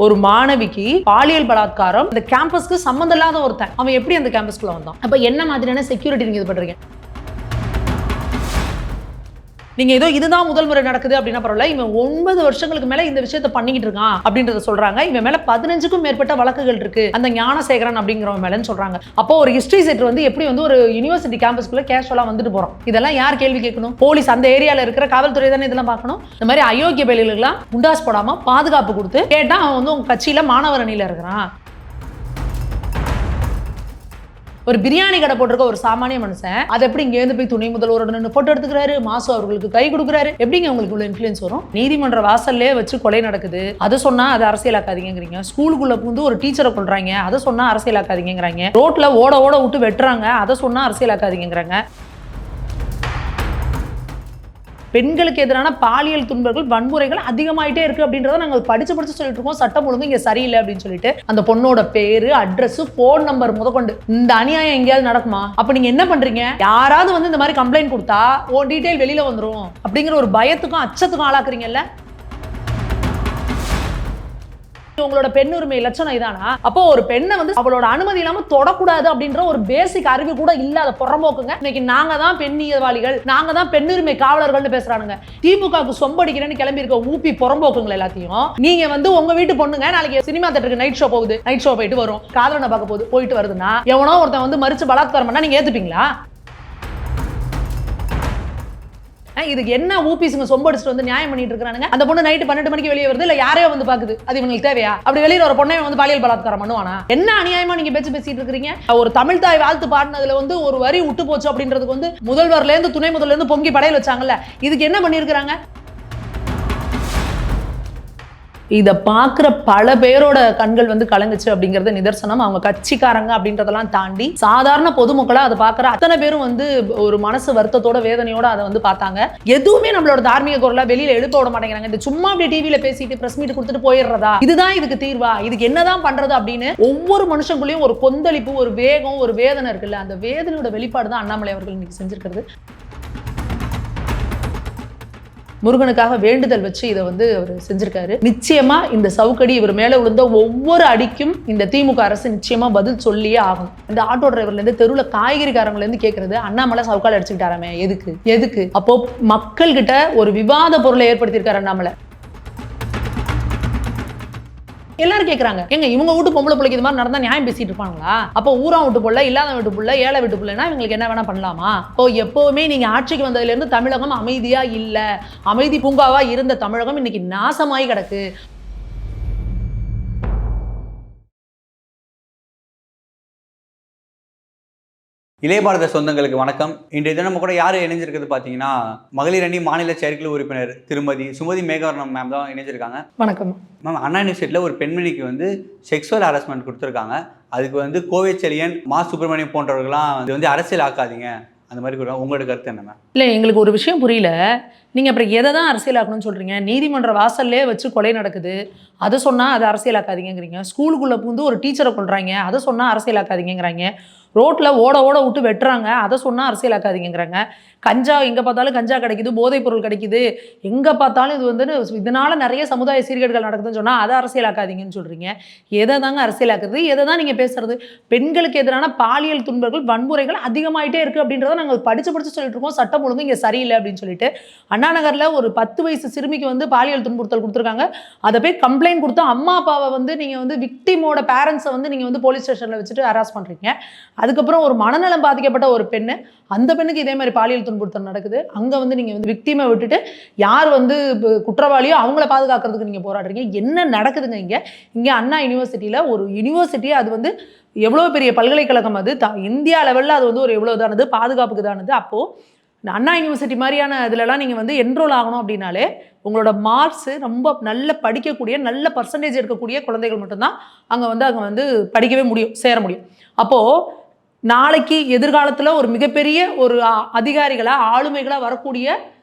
ஒரு மாணவிக்கு பாலியல் பலாத்காரம் இந்த கேம்பஸ்க்கு சம்பந்தம் இல்லாத ஒருத்தன் அவன் எப்படி அந்த கேம்பஸ்க்குள்ள வந்தான்? அப்ப என்ன மாதிரியான செக்யூரிட்டி நீங்க இது பண்றீங்க? நீங்க ஏதோ இதுதான் முதல் முறை நடக்குது அப்படின்னா பரவாயில்ல, இவன் 9 வருஷங்களுக்கு மேல இந்த விஷயத்தை பண்ணிக்கிட்டு இருக்கான் அப்படின்றத சொல்றாங்க. இவன் மேல 15க்கும் மேற்பட்ட வழக்குகள் இருக்கு அந்த ஞானசேகரன் அப்படிங்கிறவன் மேலன்னு சொல்றாங்க. அப்போ ஒரு ஹிஸ்டரி செட் வந்து எப்படி வந்து ஒரு யூனிவர்சிட்டி கேம்பஸ்க்குள்ள கேஷுவலா வந்துட்டு போறோம்? இதெல்லாம் யார் கேள்வி கேட்கணும்? போலீஸ், அந்த ஏரியால இருக்கிற காவல்துறை தானே இதெல்லாம் பார்க்கணும். இந்த மாதிரி அயோக்கிய பேலிகளுக்கெல்லாம் குண்டாஸ் போடாம பாதுகாப்பு கொடுத்து கேட்டா அவன் வந்து உங்க கட்சியில மாணவர் அணியில இருக்கிறான். ஒரு பிரியாணி கடை போட்டிருக்க ஒரு சாமானிய மனுஷன் அதை எப்படி இங்க இருந்து போய் துணை முதல்வரோட நின்று போட்டோ எடுத்துக்கிறாரு, மாசு அவர்களுக்கு கை கொடுக்குறாரு? எப்படிங்க உங்களுக்கு உள்ள இன்ஃப்ளூயன்ஸ் வரும்? நீதிமன்ற வாசல்லே வச்சு கொலை நடக்குது, அதை சொன்னா அதை அரசியலாக்காதீங்கிறீங்க. ஸ்கூலுக்குள்ள வந்து ஒரு டீச்சரை கொள்றாங்க, அதை சொன்னா அரசியலாக்காதீங்கிறாங்க. ரோட்ல ஓட ஓட விட்டு வெட்டுறாங்க, அதை சொன்னா அரசியலாக்காதீங்கிறாங்க. பெண்களுக்கு எதிரான பாலியல் துன்பங்கள், வன்முறைகள் அதிகமாயிட்டே இருக்கு அப்படின்றத நாங்கள் படிச்சு சொல்லிட்டு இருக்கோம். சட்டம் ஒழுங்கு இங்க சரியில்லை அப்படின்னு சொல்லிட்டு அந்த பொண்ணோட பேரு, அட்ரஸ், போன் நம்பர் முதற்கொண்டு இந்த அநியாயம் எங்கேயாவது நடக்குமா? அப்ப நீங்க என்ன பண்றீங்க? யாராவது வந்து இந்த மாதிரி கம்ப்ளைண்ட் கொடுத்தா ஓ டீடைல் வெளியில வந்துரும் அப்படிங்கிற ஒரு பயத்துக்கும் அச்சத்துக்கும் ஆளாக்குறீங்கல்ல. உங்களோட பெண் உரிமை லட்சணம் இதானா? அப்போ ஒரு பெண்ணை வந்து அவளோட அனுமதி இல்லாம தொடக்கூடாது அப்படின்ற ஒரு பேசிக் அறிவு கூட இல்லாத புறம்போக்குங்க. இன்னைக்கு நாங்க தான் பெண்ணியவாளிகள், நாங்க தான் பெண்ணுரிமை காவலர்கள்னு பேசுறானுங்க. திமுகவுக்கு சொம்படிக்கிறேன்னு கிளம்பி இருக்க ஊப்பி புறம்போக்குங்க எல்லாத்தையும் நீங்க வந்து உங்க வீட்டு பொண்ணுங்க நாளைக்கு சினிமா தேட்டருக்கு நைட் ஷோ போகுது, நைட் ஷோ போயிட்டு வரும், காதலனை பார்க்க போயிட்டு வருதுன்னா எவனோ ஒருத்தன் வந்து மறிச்சு பலாத்காரம் பண்ணா நீங்க ஏத்துப்பீங்களா? இதுக்கு என்ன ஊபிஸ்ங்க சொம்படிச்சுட்டு வந்து நியாயம் பண்ணிட்டு இருக்கானுங்க. அந்த பொண்ணு நைட்டு 12 மணிக்கு வெளியே வருது, இல்ல யாரையோ வந்து பாக்குது, அது இவங்களுக்கு தேவையா? அப்படி வெளியில ஒரு பொண்ணை வந்து பாலியல் பலாத்காரம் பண்ணுவானா? என்ன அநியாயமா நீங்க பேசிட்டு இருக்கீங்க? ஒரு தமிழ் தாய் வாழ்த்து பாடினதுல வந்து ஒரு வரி விட்டு போச்சு அப்படின்றதுக்கு வந்து முதல்வர்ல இருந்து துணை முதல்ல இருந்து பொங்கி படையல் வச்சாங்கல்ல, இதுக்கு என்ன பண்ணிருக்காங்க? இதை பார்க்குற பல பேரோட கண்கள் வந்து கலங்குச்சு அப்படிங்கிறது நிதர்சனம். அவங்க கட்சிக்காரங்க அப்படின்றதெல்லாம் தாண்டி சாதாரண பொதுமக்களா அதை பார்க்குற அத்தனை பேரும் வந்து ஒரு மனசு வருத்தத்தோட வேதனையோட அதை வந்து பார்த்தாங்க. எதுவுமே நம்மளோட தார்மீக குரலா வெளியில எழுப்ப விட மாட்டேங்கிறாங்க. இந்த சும்மா அப்படி டிவியில பேசிட்டு பிரஸ் மீட் கொடுத்துட்டு போயிடுறதா, இதுதான் இதுக்கு தீர்வா, இதுக்கு என்னதான் பண்றது அப்படின்னு ஒவ்வொரு மனுஷங்களும் ஒரு கொந்தளிப்பு, ஒரு வேகம், ஒரு வேதனை இருக்குல்ல, அந்த வேதனையோட வெளிப்பாடு தான் அண்ணாமலை அவர்கள் இன்னைக்கு செஞ்சிருக்கிறது. முருகனுக்காக வேண்டுதல் வச்சு இதை வந்து அவர் செஞ்சிருக்காரு. நிச்சயமா இந்த சவுக்கடி இவர் மேல விழுந்த ஒவ்வொரு அடிக்கும் இந்த திமுக அரசு நிச்சயமா பதில் சொல்லியே ஆகும். இந்த ஆட்டோ டிரைவர்ல இருந்து தெருவுல காய்கறிக்காரங்கல இருந்து கேட்கறது, அண்ணாமலை சவுக்கால் அடிச்சுக்கிட்டாராமே, எதுக்கு? அப்போ மக்கள் கிட்ட ஒரு விவாத பொருளை ஏற்படுத்தியிருக்காரு அண்ணாமலை. எல்லாரும் கேட்கறாங்க, எங்க இவங்க வீட்டு பொம்பளை பிள்ளைக்கு இது மாதிரி நடந்தா நியாயம் பேசிட்டு இருப்பாங்களா? அப்போ ஊரா வீட்டு புள்ள, இல்லாத வீட்டு புள்ள, ஏழை வீட்டு புள்ளனா இவங்களுக்கு என்ன வேணா பண்ணலாமா? இப்போ எப்பவுமே நீங்க ஆட்சிக்கு வந்ததுல இருந்து தமிழகம் அமைதியா இல்ல, அமைதி பூங்காவா இருந்த தமிழகம் இன்னைக்கு நாசமாயி கிடக்கு. இளைய பாரத சொந்தங்களுக்கு வணக்கம். இன்றைய தினம் நம்ம கூட யார் இணைஞ்சிருக்கிறது பார்த்தீங்கன்னா, மகளிர் அணி மாநில செயற்குழு உறுப்பினர் திருமதி சுமதி மேகவர்ணம் மேம் தான் இணைஞ்சிருக்காங்க. வணக்கம் மேம். அண்ணா யூனிவர்சிட்டியில் ஒரு பெண்மணிக்கு வந்து செக்ஸுவல் ஹராஸ்மெண்ட் கொடுத்துருக்காங்க. அதுக்கு வந்து கோவை செழியன், மா சுப்பிரமணியம் போன்றவர்கள்லாம் இது வந்து அரசியல் ஆக்காதீங்க அந்த மாதிரி கொடுங்க. உங்களோட கருத்து என்ன மேம்? இல்லை, எங்களுக்கு ஒரு விஷயம் புரியல. நீங்கள் அப்புறம் எதை தான் அரசியலாக்கணும்னு சொல்கிறீங்க? நீதிமன்ற வாசல்லே வச்சு கொலை நடக்குது, அதை சொன்னால் அதை அரசியலாக்காதீங்கிறீங்க. ஸ்கூலுக்குள்ளே வந்து ஒரு டீச்சரை கொள்றாங்க, அதை சொன்னால் அரசியலாக்காதீங்கிறாங்க. ரோட்டில் ஓட ஓட விட்டு வெட்டுறாங்க, அதை சொன்னால் அரசியலாக்காதீங்கிறாங்க. கஞ்சா எங்கே பார்த்தாலும் கஞ்சா கிடைக்குது, போதைப் பொருள் கிடைக்குது, எங்கே பார்த்தாலும் இது வந்து இதனால் நிறைய சமுதாய சீர்கேடுகள் நடக்குதுன்னு சொன்னால் அதை அரசியலாக்காதீங்கன்னு சொல்கிறீங்க. எதை தாங்க அரசியலாக்குறது? எதை தான் நீங்கள் பேசுறது? பெண்களுக்கு எதிரான பாலியல் துன்பங்கள், வன்முறைகள் அதிகமாயிட்டே இருக்குது அப்படின்றத நாங்கள் படித்து சொல்லிட்டு இருக்கோம். சட்டம் ஒழுங்கு இங்கே சரியில்லை அப்படின்னு சொல்லிட்டு அண்ணா நகரில் ஒரு 10 வயசு சிறுமிக்கு வந்து பாலியல் துன்புறுத்தல் கொடுத்துருக்காங்க. அதை போய் கம்ப்ளைண்ட் கொடுத்தா அம்மா அப்பாவை வந்து நீங்கள் வந்து விக்டிமோட பேரண்ட்ஸை வந்து நீங்கள் வந்து போலீஸ் ஸ்டேஷனில் வச்சுட்டு ஹராஸ் பண்ணுறீங்க. அதுக்கப்புறம் ஒரு மனநலம் பாதிக்கப்பட்ட ஒரு பெண்ணு, அந்த பெண்ணுக்கு இதே மாதிரி பாலியல் துன்புறுத்தல் நடக்குது. அங்கே வந்து நீங்கள் வந்து விக்டிமை விட்டுட்டு யார் வந்து குற்றவாளியோ அவங்கள பாதுகாக்கிறதுக்கு நீங்கள் போராடுறீங்க. என்ன நடக்குதுங்க இங்கே அண்ணா யூனிவர்சிட்டியில்? ஒரு யூனிவர்சிட்டி, அது வந்து எவ்வளோ பெரிய பல்கலைக்கழகம், அது இந்தியா லெவலில் அது வந்து ஒரு எவ்வளோ இதானது, பாதுகாப்புக்கு தானது. அப்போது அண்ணா யூனிவர்சிட்டி மாதிரியான இதிலலாம் நீங்கள் வந்து என்ரோல் ஆகணும் அப்படின்னாலே உங்களோட மார்க்ஸு ரொம்ப நல்ல படிக்கக்கூடிய, நல்ல பர்சன்டேஜ் இருக்கக்கூடிய குழந்தைகள் மட்டும்தான் அங்கே வந்து படிக்கவே முடியும், சேர முடியும். அப்போது நாளைக்கு எதிர்காலத்தில் ஒரு மிகப்பெரிய ஒரு அதிகாரிகளாக, ஆளுமைகளாக வரக்கூடிய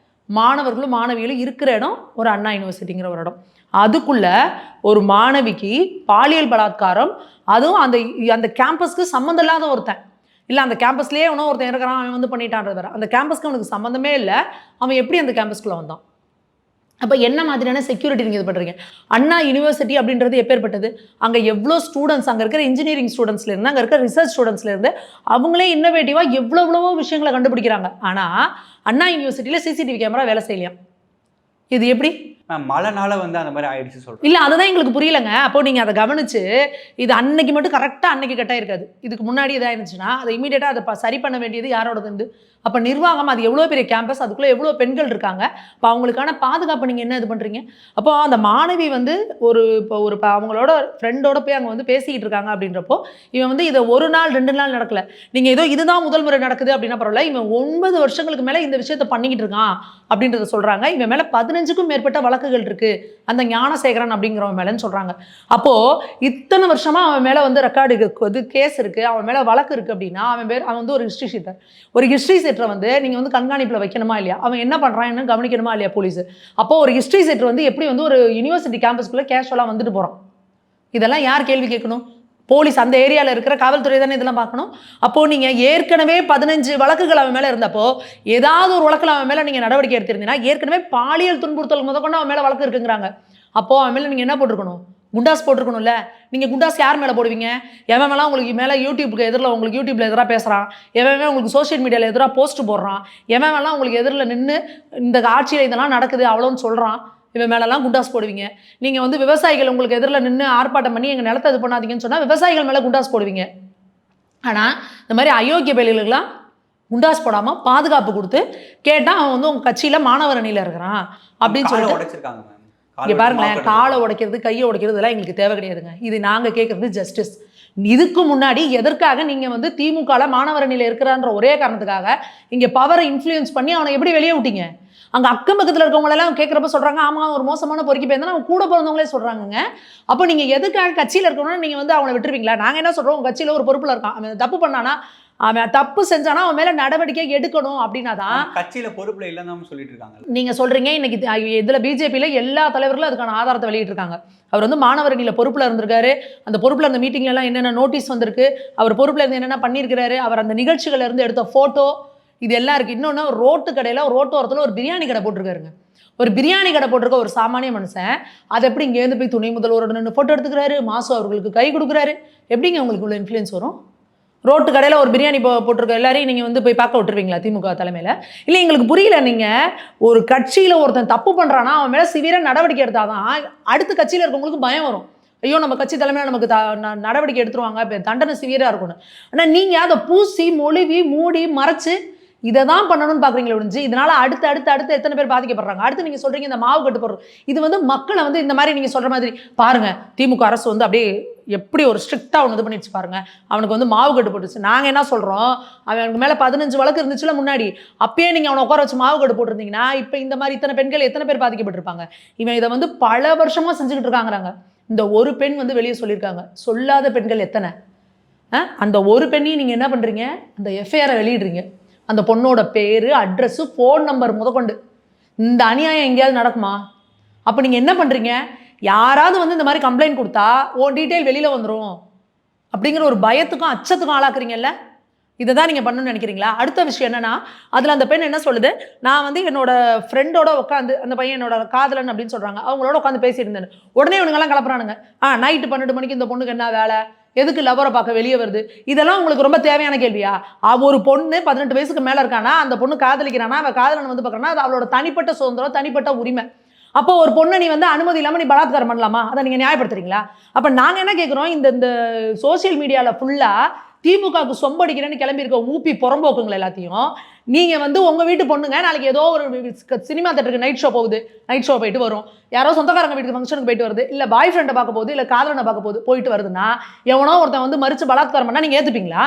மாணவர்களும் மாணவிகளும் இருக்கிற இடம் ஒரு அண்ணா யூனிவர்சிட்டிங்கிற ஒரு இடம். அதுக்குள்ள ஒரு மாணவிக்கு பாலியல் பலாத்காரம், அதுவும் அந்த கேம்பஸ்க்கு சம்மந்தம் இல்லாத ஒருத்தன், இல்லை அந்த கேம்பஸ்லேயே அவனும் ஒருத்தன் இருக்கிறான், அவன் வந்து பண்ணிட்டான்றது வேற. அந்த கேம்பஸ்க்கு அவனுக்கு சம்மந்தமே இல்லை, அவன் எப்படி அந்த கேம்பஸ்குள்ளே வந்தான்? அப்போ என்ன மாதிரியான செக்யூரிட்டி நீங்கள் இது பண்ணுறீங்க? அண்ணா யூனிவர்சிட்டி அப்படின்றது எப்பேற்பட்டது? அங்கே எவ்வளோ ஸ்டூடெண்ட்ஸ், அங்கே இருக்கிற இன்ஜினியரிங் ஸ்டூடெண்ட்ஸ்லேருந்து, அங்கே இருக்கிற ரிசர்ச் ஸ்டூடெண்ட்ஸ்லேருந்து அவங்களே இன்னோவேட்டிவாக எவ்வளவோ விஷயங்களை கண்டுபிடிக்கிறாங்க. ஆனால் அண்ணா யூனிவர்சிட்டியில் சிசிடிவி கேமரா வேலை செய்யலையாம். இது எப்படி? மழைனால வந்து அந்த மாதிரி ஆயிடுச்சு சொல்கிறேன். இல்லை, அதுதான் எங்களுக்கு புரியலைங்க. அப்போ நீங்கள் அதை கவனிச்சு, இது அன்னைக்கு மட்டும் கரெக்டாக அன்னைக்கு கட்டாக இருக்காது. இதுக்கு முன்னாடி இதாக இருந்துச்சுன்னா அதை இமீடியட்டாக அதை சரி பண்ண வேண்டியது யாரோடது? அப்போ நிர்வாகம். அது எவ்வளோ பெரிய கேம்பஸ், அதுக்குள்ளே எவ்வளோ பெண்கள் இருக்காங்க. இப்போ அவங்களுக்கான பாதுகாப்பு நீங்கள் என்ன இது பண்ணுறீங்க? அப்போ அந்த மாணவி வந்து இப்போ அவங்களோட ஃப்ரெண்டோட போய் அங்கே வந்து பேசிக்கிட்டு இருக்காங்க அப்படின்றப்போ, இவன் வந்து இதை 1 நாள் 2 நாள் நடக்கல, நீங்கள் ஏதோ இதுதான் முதல் முறை நடக்குது அப்படின்னா பரவாயில்ல, இவன் 9 வருஷங்களுக்கு மேலே இந்த விஷயத்த பண்ணிக்கிட்டு இருக்கான் அப்படின்றத சொல்கிறாங்க. இவன் மேலே 15க்கும் மேற்பட்ட வழக்குகள் இருக்குது, அந்த ஞானசேகரன் அப்படிங்கிறவன் மேலேன்னு சொல்கிறாங்க. அப்போது இத்தனை வருஷமாக அவன் மேலே வந்து ரெக்கார்டு இது கேஸ் இருக்குது, அவன் மேலே வழக்கு இருக்குது அப்படின்னா அவன் வந்து ஒரு ஹிஸ்ட்ரி ஷீட்டர். ஒரு ஹிஸ்ட்ரி செட்டரை வந்து நீங்கள் வந்து கண்காணிப்பில் வைக்கணுமா இல்லையா? அவன் என்ன பண்ணுறான்னு கவனிக்கணுமா இல்லையா போலீஸ்? அப்போ ஒரு ஹிஸ்ட்ரி செட்டர் வந்து எப்படி வந்து ஒரு யூனிவர்சிட்டி கேம்பஸ்குள்ளே கேஷுவலாக வந்துட்டு போகிறான்? இதெல்லாம் யார் கேள்வி கேட்கணும்? போலீஸ், அந்த ஏரியாவில் இருக்கிற காவல்துறை தானே இதெல்லாம் பார்க்கணும். அப்போது நீங்கள் ஏற்கனவே 15 வழக்குகள் அவன் மேலே இருந்தப்போ ஏதாவது ஒரு வழக்கில் அவன் மேலே நீங்கள் நடவடிக்கை எடுத்திருந்தீங்கன்னா, ஏற்கனவே பாலியல் துன்புறுத்தல் முதற்கொண்டு அவன் மேலே வழக்கு இருக்குங்கிறாங்க. அப்போது அவன் மேலே நீங்கள் என்ன போட்டிருக்கணும்? குண்டாஸ் போட்டிருக்கணும்ல. நீங்கள் குண்டாஸ் யார் மேலே போடுவீங்க? எவன் மேலே உங்களுக்கு மேலே யூடியூப்புக்கு எதிரில் உங்களுக்கு யூடியூப்பில் எதிராக பேசுகிறான், எவன் உங்களுக்கு சோஷியல் மீடியாவில் எதிராக போஸ்ட் போடுறான், எவன் மேலாம் உங்களுக்கு எதிரில் நின்று இந்த ஆட்சியில் இதெல்லாம் நடக்குது அவ்வளோன்னு சொல்கிறான், இவன் மேலெல்லாம் குண்டாஸ் போடுவீங்க. நீங்கள் வந்து விவசாயிகள் உங்களுக்கு எதிரில் நின்று ஆர்ப்பாட்டம் பண்ணி எங்கள் நிலத்தை இது பண்ணாதீங்கன்னு சொன்னால் விவசாயிகள் மேலே குண்டாஸ் போடுவீங்க. ஆனால் இந்த மாதிரி அயோக்கிய பேலிகளுக்கெல்லாம் குண்டாஸ் போடாமல் பாதுகாப்பு கொடுத்து கேட்டால் அவன் வந்து உங்கள் கட்சியில் மாணவர் அணியில் இருக்கிறான் அப்படின்னு சொல்லிட்டு உடைச்சிருக்காங்க. இங்கே பாருங்களேன், காலை உடைக்கிறது, கையை உடைக்கிறது இதெல்லாம் எங்களுக்கு தேவை கிடையாதுங்க. இது நாங்கள் கேட்குறது ஜஸ்டிஸ். இதுக்கு முன்னாடி எதற்காக நீங்கள் வந்து திமுகவில் மாணவர் அணியில் இருக்கிறான்ற ஒரே காரணத்துக்காக இங்கே பவரை இன்ஃப்ளூயன்ஸ் பண்ணி அவனை எப்படி வெளியே விட்டீங்க? அங்கே அக்கம் பக்கத்தில் இருக்கவங்களெல்லாம் கேட்குறப்ப சொல்கிறாங்க, ஆமாம் ஒரு மோசமான பொறுக்கி போயிருந்தா அவங்க கூட பிறந்தவங்களே சொல்கிறாங்க. அப்போ நீங்கள் எதுக்காக கட்சியில் இருக்கணும்னா நீங்கள் வந்து அவனை விட்டுருவீங்களா? நாங்கள் என்ன சொல்கிறோம், உங்கள் கட்சியில் ஒரு பொறுப்பில் இருக்கான், அவன் தப்பு பண்ணானா, அவன் தப்பு செஞ்சானா அவன் மேலே நடவடிக்கை எடுக்கணும் அப்படின்னா தான் கட்சியில் பொறுப்பில் இல்லைன்னு சொல்லிட்டு இருக்காங்க. நீங்கள் சொல்கிறீங்க இன்னைக்கு இதில் பிஜேபியில் எல்லா தலைவர்களும் அதுக்கான ஆதாரத்தை வெளியிட்டிருக்காங்க. அவர் வந்து மாணவர் அணியில் பொறுப்பில் இருந்திருக்காரு, அந்த பொறுப்பில் இருந்த மீட்டிங்லாம் என்னென்ன நோட்டீஸ் வந்திருக்கு, அவர் பொறுப்பில் இருந்து என்னென்ன பண்ணியிருக்கிறாரு, அவர் அந்த நிகழ்ச்சிகள் இருந்து எடுத்த ஃபோட்டோ இது எல்லாம் இருக்குது. இன்னொன்று, ரோட்டு கடையில் ரோட்டோரத்தில் ஒரு பிரியாணி கடை போட்டிருக்காருங்க. ஒரு பிரியாணி கடை போட்டிருக்க ஒரு சாமானிய மனுஷன் அது எப்படி இங்கேருந்து போய் துணை முதல்வரோட நின்று ஃபோட்டோ எடுத்துக்கிறாரு, மாசு அவர்களுக்கு கை கொடுக்குறாரு? எப்படிங்க உங்களுக்கு உள்ள இன்ஃப்ளூயன்ஸ் வரும்? ரோட்டு கடையில் ஒரு பிரியாணி போட்டிருக்க எல்லாரையும் நீங்கள் வந்து போய் பார்க்க விட்டுருவீங்களா திமுக தலைமையில்? இல்லை, எங்களுக்கு புரியல. நீங்கள் ஒரு கட்சியில் ஒருத்தன் தப்பு பண்ணுறான்னா அவன் மேலே சிவியராக நடவடிக்கை எடுத்தால் தான் அடுத்த கட்சியில் இருக்கவங்களுக்கு பயம் வரும். ஐயோ நம்ம கட்சி தலைமையில் நமக்கு நடவடிக்கை எடுத்துருவாங்க, இப்போ தண்டனை சிவியராக இருக்கணும். ஆனால் நீங்கள் அதை பூசி மொழிவி மூடி மறைச்சு இதை தான் பண்ணணும்னு பார்க்குறீங்களே ஒழிஞ்சு இதனால் அடுத்து எத்தனை பேர் பாதிக்கப்படுறாங்க? அடுத்து நீங்கள் சொல்கிறீங்க இந்த மாவு கட்டு போடுறோம், இது வந்து மக்களை வந்து இந்த மாதிரி நீங்கள் சொல்கிற மாதிரி பாருங்கள், திமுக அரசு வந்து அப்படியே எப்படி ஒரு ஸ்ட்ரிக்டாக அவனு இது பண்ணிடுச்சு பாருங்கள், அவனுக்கு வந்து மாவு கட்டு போட்டுச்சு. நாங்கள் என்ன சொல்கிறோம், அவனுக்கு மேலே 15 வழக்கு இருந்துச்சுல முன்னாடி, அப்பயே நீங்கள் அவனை உட்கார வச்சு மாவு கட்டு போட்டிருந்தீங்கன்னா இப்போ இந்த மாதிரி இத்தனை பெண்கள் எத்தனை பேர் பாதிக்கப்பட்டிருப்பாங்க? இவன் இதை வந்து பல வருஷமாக செஞ்சுக்கிட்டு இருக்காங்கிறாங்க. இந்த ஒரு பெண் வந்து வெளியே சொல்லியிருக்காங்க, சொல்லாத பெண்கள் எத்தனை? அந்த ஒரு பெண்ணையும் நீங்கள் என்ன பண்ணுறீங்க, அந்த எஃப்ஐஆரை வெளியிடுறீங்க. அந்த பொண்ணோட பேர், அட்ரஸு, ஃபோன் நம்பர் முதற்கொண்டு. இந்த அநியாயம் எங்கேயாவது நடக்குமா? அப்போ நீங்கள் என்ன பண்ணுறீங்க, யாராவது வந்து இந்த மாதிரி கம்ப்ளைண்ட் கொடுத்தா டீட்டெயில் வெளியில் வந்துடும் அப்படிங்கிற ஒரு பயத்துக்கும் அச்சத்துக்கும் ஆளாக்குறீங்கல்ல? இதை தான் நீங்கள் பண்ணணும்னு நினைக்கிறீங்களா? அடுத்த விஷயம் என்னென்னா, அதில் அந்த பெண் என்ன சொல்லுது, நான் வந்து என்னோட ஃப்ரெண்டோட உட்காந்து, அந்த பையன் என்னோட காதலன் அப்படின்னு சொல்கிறாங்க, அவங்களோட உட்காந்து பேசியிருந்தேன். உடனே இவனுங்கெல்லாம் கிளப்புறானுங்க, நைட்டு 12 மணிக்கு இந்த பொண்ணுக்கு என்ன வேலை, எதுக்கு லவரை பார்க்க வெளியே வருது? இதெல்லாம் உங்களுக்கு ரொம்ப தேவையான கேள்வியா? ஒரு பொண்ணு 18 வயசுக்கு மேலே இருக்கானா, அந்த பொண்ணு காதலிக்கிறானா, அவள் காதலன் வந்து பார்க்குறானா, அது அவளோட தனிப்பட்ட சுதந்திரம், தனிப்பட்ட உரிமை. அப்போ ஒரு பொண்ணை நீ வந்து அனுமதி இல்லாமல் நீ பலாத்காரம் பண்ணலாமா? அதை நீங்கள் நியாயப்படுத்துறீங்களா? அப்போ நாங்கள் என்ன கேட்குறோம், இந்த சோசியல் மீடியாவில் ஃபுல்லாக திமுகவுக்கு சொம்படிக்கிறேன்னு கிளம்பியிருக்க ஊப்பி புறம்போக்குங்களை எல்லாத்தையும் நீங்கள் வந்து உங்கள் வீட்டு பொண்ணுங்க நாளைக்கு ஏதோ ஒரு சினிமா தேட்டருக்கு நைட் ஷோ போகுது, நைட் ஷோ போயிட்டு வரும், யாரோ சொந்தக்காரங்க வீட்டுக்கு ஃபங்க்ஷனுக்கு போயிட்டு வருது, இல்லை பாய் ஃப்ரெண்டை பார்க்க போகுது, இல்லை காதலனை பார்க்க போகுது, போயிட்டு வருதுன்னா எவனோ ஒருத்தன் வந்து மறித்து பலாத்காரம் பண்ணால் நீங்கள் ஏற்றுப்பீங்களா?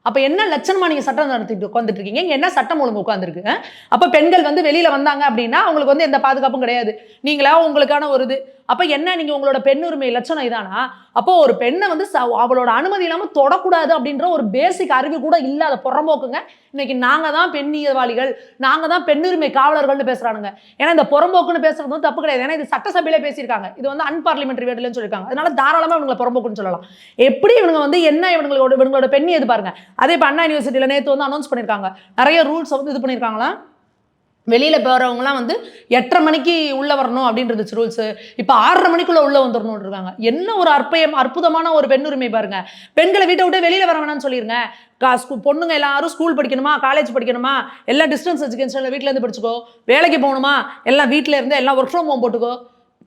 அப்போ என்ன லட்சணமாக நீங்கள் சட்டம் நடத்திட்டு உட்காந்துட்டு இருக்கீங்க? இங்கே என்ன சட்டம் ஒழுங்கு உட்காந்துருக்கு? அப்போ பெண்கள் வந்து வெளியில் வந்தாங்க அப்படின்னா அவங்களுக்கு வந்து எந்த பாதுகாப்பும் கிடையாது, நீங்களா உங்களுக்கான ஒரு இது. அப்போ என்ன, நீங்கள் உங்களோட பெண்ணுரிமை லட்சணம் இதானா? அப்போ ஒரு பெண்ணை வந்து அவளோட அனுமதி இல்லாமல் தொடக்கூடாது அப்படின்ற ஒரு பேசிக் அறிவு கூட இல்லாத புறம்போக்குங்க இன்னைக்கு நாங்கள் தான் பெண்ணியவாளிகள், நாங்கள் தான் பெண்ணுரிமை காவலர்கள்னு பேசுகிறானுங்க. ஏன்னா இந்த புறம்போக்குன்னு பேசுறது வந்து தப்பு கிடையாது, ஏன்னா இது சட்டசபையிலே பேசியிருக்காங்க, இது வந்து அன்பார்லிமெண்ட்ரி வேர்டுலன்னு சொல்லியிருக்காங்க. அதனால தாராளமாக இவங்களை புறம்போக்குன்னு சொல்லலாம். எப்படி இவங்க வந்து என்ன இவங்களோட பெண்ணி எது பாருங்க. அதே இப்போ அண்ணா யூனிவர்சிட்டியில் நேற்று வந்து அனௌன்ஸ் பண்ணியிருக்காங்க, நிறைய ரூல்ஸ் வந்து இது பண்ணியிருக்காங்களா, வெளியில் போகிறவங்களாம் வந்து 8:30 மணிக்கு உள்ளே வரணும் அப்படின்றது ரூல்ஸு. இப்போ 6:30 மணிக்குள்ளே உள்ளே வந்துடணும்னு இருக்காங்க. என்ன ஒரு அற்புதமான ஒரு பெண்ணுரிமை பாருங்க. பெண்களை வீட்டை விட்டு வெளியில் வர வேணாம்னு சொல்லிடுங்க. பொண்ணுங்க எல்லாரும் ஸ்கூல் படிக்கணுமா, காலேஜ் படிக்கணுமா, எல்லாம் டிஸ்டன்ஸ் எஜுகேஷனில் வீட்டிலேருந்து படிச்சுக்கோ. வேலைக்கு போகணுமா, எல்லாம் வீட்டில் இருந்து எல்லாம் ஒர்க் ஃப்ரம் ஹோம் போட்டுக்கோ.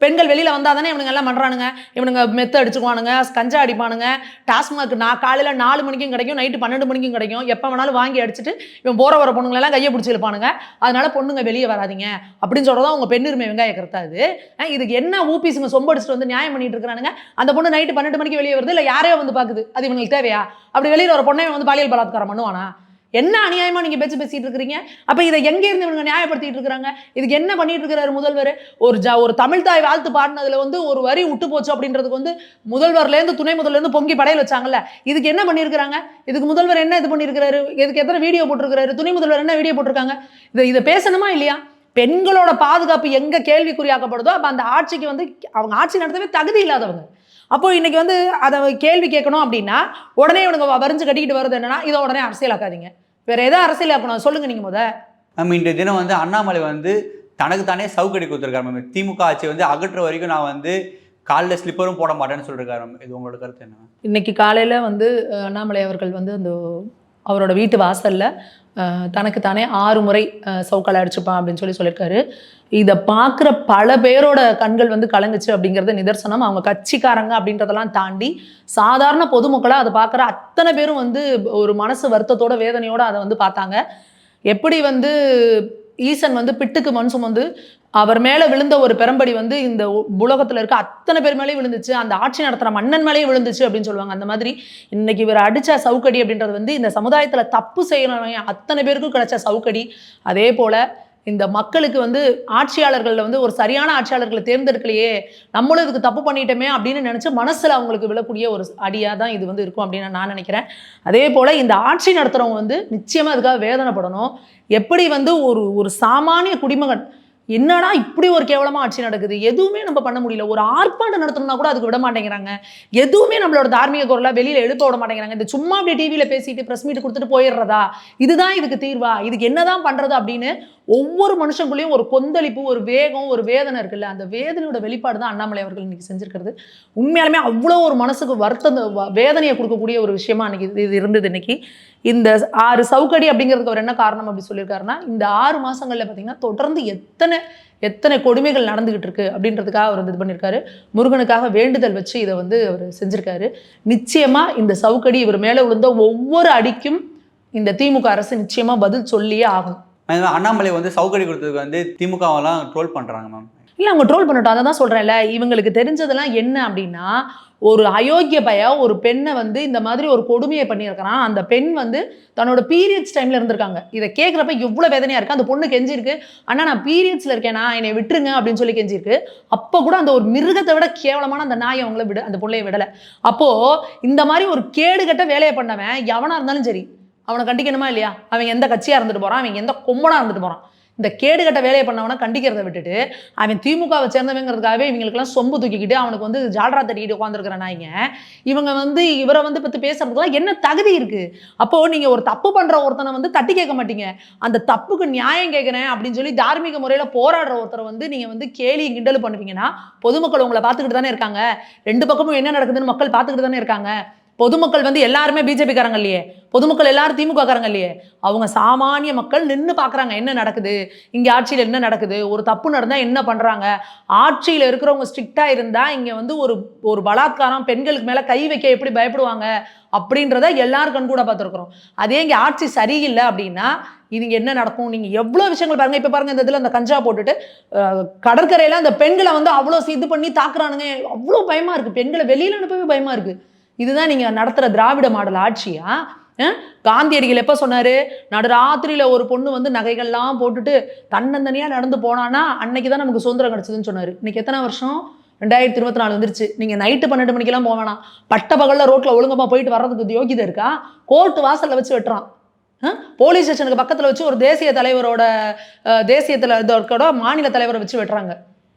பெண்கள் வெளியில் வந்தால் தானே இவனுங்க எல்லாம் பண்ணுறானுங்க. இவனுங்க மெத்த அடிச்சுக்குவானுங்க, கஞ்சா அடிப்பானுங்க. டாஸ்மாக் காலையில் 4 மணிக்கும் கிடைக்கும், நைட்டு 12 மணிக்கும் கிடைக்கும். எப்போ வேணாலும் வாங்கி அடிச்சுட்டு இவன் போகிற வர பொண்ணுங்களெல்லாம் கையை பிடிச்சி இழுப்பானுங்க. அதனால பொண்ணுங்க வெளியே வராதிங்க அப்படின்னு சொல்கிறதா உங்கள் பெண்ணுரிமை வெங்காய கருத்தாது. இதுக்கு என்ன ஊபிஸுங்க சொம்பு அடிச்சுட்டு வந்து நியாயம் பண்ணிட்டு இருக்கிறானுங்க. அந்த பொண்ணு நைட்டு 12 மணிக்கு வெளியே வருது, இல்லை யாரையோ வந்து பார்க்குது. அது இவங்களுக்கு தேவையா? அப்படி வெளியில் ஒரு பொண்ணை வந்து பாலியல் பலாத்காரம் பண்ணுவானா? என்ன அநியாயமா நீங்க பேசிட்டு இருக்கிறீங்க? அப்ப இதை எங்க இருந்து இவங்க நியாயப்படுத்திட்டு இருக்காங்க? இதுக்கு என்ன பண்ணிட்டு இருக்கிறாரு முதல்வர்? ஒரு தமிழ் தாய் வாழ்த்து பாடினதுல வந்து ஒரு வரி விட்டு போச்சு அப்படின்றதுக்கு வந்து முதல்வர்ல இருந்து துணை முதல்ல இருந்து பொங்கி படையல் வச்சாங்கல்ல. இதுக்கு என்ன பண்ணிருக்காங்க? இதுக்கு முதல்வர் என்ன இது பண்ணிருக்காரு? இதுக்கு எத்தனை வீடியோ போட்டிருக்காரு? துணை முதல்வர் என்ன வீடியோ போட்டிருக்காங்க? இதை பேசணுமா இல்லையா? பெண்களோட பாதுகாப்பு எங்க கேள்விக்குறியாக்கப்படுதோ அப்ப அந்த ஆட்சிக்கு வந்து அவங்க ஆட்சி நடத்தவே தகுதி இல்லாதவங்க. அப்போ இன்னைக்கு வந்து அதை கேள்வி கேட்கணும் அப்படின்னா உடனே இவனுங்க வரிஞ்சு கட்டிக்கிட்டு வருது என்னன்னா இதை உடனே அரசியலாக்காதீங்க. வேற ஏதாவது அரசியலாக்கணும் சொல்லுங்க நீங்க முத. மேம் இன்றைய தினம் வந்து அண்ணாமலை வந்து தனக்கு தானே சவுக்கடி கொடுத்துருக்காரு மேம். திமுக ஆட்சி வந்து அகற்ற வரைக்கும் நான் வந்து காலில் ஸ்லிப்பரும் போட மாட்டேன்னு சொல்லியிருக்காரு மேம். இது உங்களோட கருத்து என்ன? இன்னைக்கு காலையில் வந்து அண்ணாமலை அவர்கள் வந்து அந்த அவரோட வீட்டு வாசலில் தனக்கு தானே 6 முறை சவுக்கால் அடிச்சுப்பான் அப்படின்னு சொல்லியிருக்காரு. இதை பார்க்குற பல பேரோட கண்கள் வந்து கலங்குச்சு அப்படிங்கிறது நிதர்சனம். அவங்க கட்சிக்காரங்க அப்படின்றதெல்லாம் தாண்டி சாதாரண பொதுமக்களாக அதை பார்க்குற அத்தனை பேரும் வந்து ஒரு மனசு வருத்தத்தோட வேதனையோடு அதை வந்து பார்த்தாங்க. எப்படி வந்து ஈசன் வந்து பிட்டுக்கு மண் சுமந்து அவர் மேலே விழுந்த ஒரு பெரம்படி வந்து இந்த உலகத்தில் இருக்க அத்தனை பேர் மேலேயும் விழுந்துச்சு, அந்த ஆட்சி நடத்துகிற மன்னன் மேலேயும் விழுந்துச்சு அப்படின்னு சொல்லுவாங்க. அந்த மாதிரி இன்னைக்கு இவர் அடித்த சவுக்கடி அப்படின்றது வந்து இந்த சமுதாயத்தில் தப்பு செய்யறவங்க அத்தனை பேருக்கும் கிடைச்ச சவுக்கடி. அதே போல் இந்த மக்களுக்கு வந்து ஆட்சியாளர்களில் வந்து ஒரு சரியான ஆட்சியாளர்களை தேர்ந்தெடுக்கலையே, நம்மளும் இதுக்கு தப்பு பண்ணிட்டோமே அப்படின்னு நினச்சி மனசில் அவங்களுக்கு விழக்கூடிய ஒரு அடியாக தான் இது வந்து இருக்கும் அப்படின்னு நான் நினைக்கிறேன். அதே போல் இந்த ஆட்சி நடத்துகிறவங்க வந்து நிச்சயமாக அதுக்காக வேதனைப்படணும். எப்படி வந்து ஒரு சாமானிய குடிமகன் என்னடா இப்படி ஒரு கேவலமாக ஆட்சி நடக்குது, எதுவுமே நம்ம பண்ண முடியல, ஒரு ஆர்ப்பாட்டம் நடத்தணும்னா கூட அதுக்கு விட மாட்டேங்கிறாங்க, எதுவுமே நம்மளோட தார்மீக குரலாக வெளியில் எழுப்ப விட மாட்டேங்கிறாங்க. இந்த சும்மா அப்படி டிவியில் பேசிட்டு ப்ரெஸ் மீட் கொடுத்துட்டு போயிடுறதா இதுதான் இதுக்கு தீர்வா, இதுக்கு என்னதான் பண்ணுறது அப்படின்னு ஒவ்வொரு மனுஷங்களும் ஒரு கொந்தளிப்பு, ஒரு வேகம், ஒரு வேதனை இருக்குல்ல, அந்த வேதனையோட வெளிப்பாடு தான் அண்ணாமலை அவர்கள் இன்னைக்கு செஞ்சிருக்கிறது. உண்மையாலுமே அவ்வளோ ஒரு மனசுக்கு வருத்தம் வேதனையை கொடுக்கக்கூடிய ஒரு விஷயமா அன்னைக்கு இது இருந்தது. இன்னைக்கு இந்த 6 சவுக்கடி அப்படிங்கிறதுக்கு அவர் என்ன காரணம் அப்படி சொல்லியிருக்காருன்னா, இந்த 6 மாதங்களில் பார்த்தீங்கன்னா தொடர்ந்து எத்தனை கொடுமைகள் நடந்துகிட்டு இருக்கு அப்படின்றதுக்காக அவர் இது பண்ணியிருக்காரு. முருகனுக்காக வேண்டுதல் வச்சு இதை வந்து அவர் செஞ்சிருக்காரு. நிச்சயமா இந்த சவுக்கடி இவர் மேலே விழுந்த ஒவ்வொரு அடிக்கும் இந்த திமுக அரசு நிச்சயமா பதில் சொல்லியே ஆகணும். அண்ணாமலை வந்து சவுக்கடி கொடுத்ததுக்கு வந்து திமுகவெல்லாம் ட்ரோல் பண்ணுறாங்க மேம். இல்லை, அவங்க ட்ரோல் பண்ணட்டும், அதை தான் சொல்கிறேன்ல. இவங்களுக்கு தெரிஞ்சதெல்லாம் என்ன அப்படின்னா, ஒரு அயோக்கிய பைய ஒரு பெண்ணை வந்து இந்த மாதிரி ஒரு கொடுமையை பண்ணியிருக்கிறான். அந்த பெண் வந்து தன்னோட பீரியட்ஸ் டைமில் இருந்திருக்காங்க. இதை கேட்குறப்ப எவ்வளோ வேதனையாக இருக்குது. அந்த பொண்ணு கெஞ்சிருக்கு, அண்ணா நான் பீரியட்ஸில் இருக்கேனா என்னை விட்டுருங்க அப்படின்னு சொல்லி கெஞ்சிருக்கு. அப்போ கூட அந்த ஒரு மிருகத்தை விட கேவலமான அந்த நாயை அவங்கள அந்த பிள்ளையை விடலை. அப்போது இந்த மாதிரி ஒரு கேடுகட்ட வேலையை பண்ணவன் எவனாக இருந்தாலும் சரி அவனை கண்டிக்கணுமா இல்லையா? அவன் எந்த கட்சியாக இருந்துட்டு போகிறான், அவன் எந்த கொம்பனாக இருந்துட்டு போகிறான், இந்த கேடுகட்ட வேலையை பண்ணவனை கண்டிக்கிறத விட்டுட்டு அவன் திமுகவை சேர்ந்தவங்கிறதுக்காகவே இவங்களுக்கெல்லாம் சொம்பு தூக்கிக்கிட்டு அவனுக்கு வந்து ஜால்ரா தட்டிக்கிட்டு உட்காந்துருக்கிற நாய்ங்க இவங்க வந்து இவரை வந்து பற்றி பேசுறதுக்குலாம் என்ன தகுதி இருக்குது? அப்போது நீங்கள் ஒரு தப்பு பண்ணுற ஒருத்தனை வந்து தட்டி கேட்க மாட்டீங்க, அந்த தப்புக்கு நியாயம் கேட்குறேன் அப்படின்னு சொல்லி தார்மீக முறையில் போராடுற ஒருத்தரை வந்து நீங்கள் வந்து கேலி கிண்டல் பண்ணுவீங்கன்னா பொதுமக்கள் உங்களை பார்த்துக்கிட்டு தானே இருக்காங்க. 2 பக்கமும் என்ன நடக்குதுன்னு மக்கள் பார்த்துக்கிட்டு தானே இருக்காங்க. பொதுமக்கள் வந்து எல்லாருமே பிஜேபிக்காரங்க இல்லையே, பொதுமக்கள் எல்லாரும் திமுக காரங்க இல்லையே, அவங்க சாமானிய மக்கள் நின்று பார்க்குறாங்க என்ன நடக்குது, இங்கே ஆட்சியில் என்ன நடக்குது, ஒரு தப்பு நடந்தால் என்ன பண்ணுறாங்க, ஆட்சியில் இருக்கிறவங்க ஸ்ட்ரிக்டாக இருந்தால் இங்கே வந்து ஒரு பலாத்காரம் பெண்களுக்கு மேலே கை வைக்க எப்படி பயப்படுவாங்க அப்படின்றத எல்லாரும் கண்கூட பார்த்துருக்குறோம். அதே இங்கே ஆட்சி சரியில்லை அப்படின்னா இது என்ன நடக்கும்? நீங்கள் எவ்வளோ விஷயங்கள் பாருங்கள். இப்போ பாருங்கள், இந்த இதில் அந்த கஞ்சா போட்டுட்டு கடற்கரையில் அந்த பெண்களை வந்து அவ்வளோ இது பண்ணி தாக்குறானுங்க. அவ்வளோ பயமாக இருக்குது, பெண்களை வெளியில் அனுப்பவே பயமாக இருக்குது. இதுதான் நீங்கள் நடத்துகிற திராவிட மாடல் ஆட்சியா? காந்தியடிகள் எப்போ சொன்னார், நடுராத்திரியில் ஒரு பொண்ணு வந்து நகைகள்லாம் போட்டுட்டு தன்னந்தனியாக நடந்து போனான்னா அன்னைக்கு தான் நமக்கு சுதந்திரம் கிடச்சிதுன்னு சொன்னார். இன்னைக்கு எத்தனை வருஷம்? 2024 வந்துருச்சு. நீங்கள் நைட்டு 12 மணிக்கெல்லாம் போக வேணாம், பட்ட பகலில் ரோட்டில் ஒழுங்கமாக போயிட்டு வர்றதுக்கு யோகிதை இருக்கா? கோர்ட்டு வாசலில் வச்சு வெட்டுறான், போலீஸ் ஸ்டேஷனுக்கு பக்கத்தில் வச்சு ஒரு தேசிய தலைவரோட மாநில தலைவரை வச்சு வெட்டுறாங்க.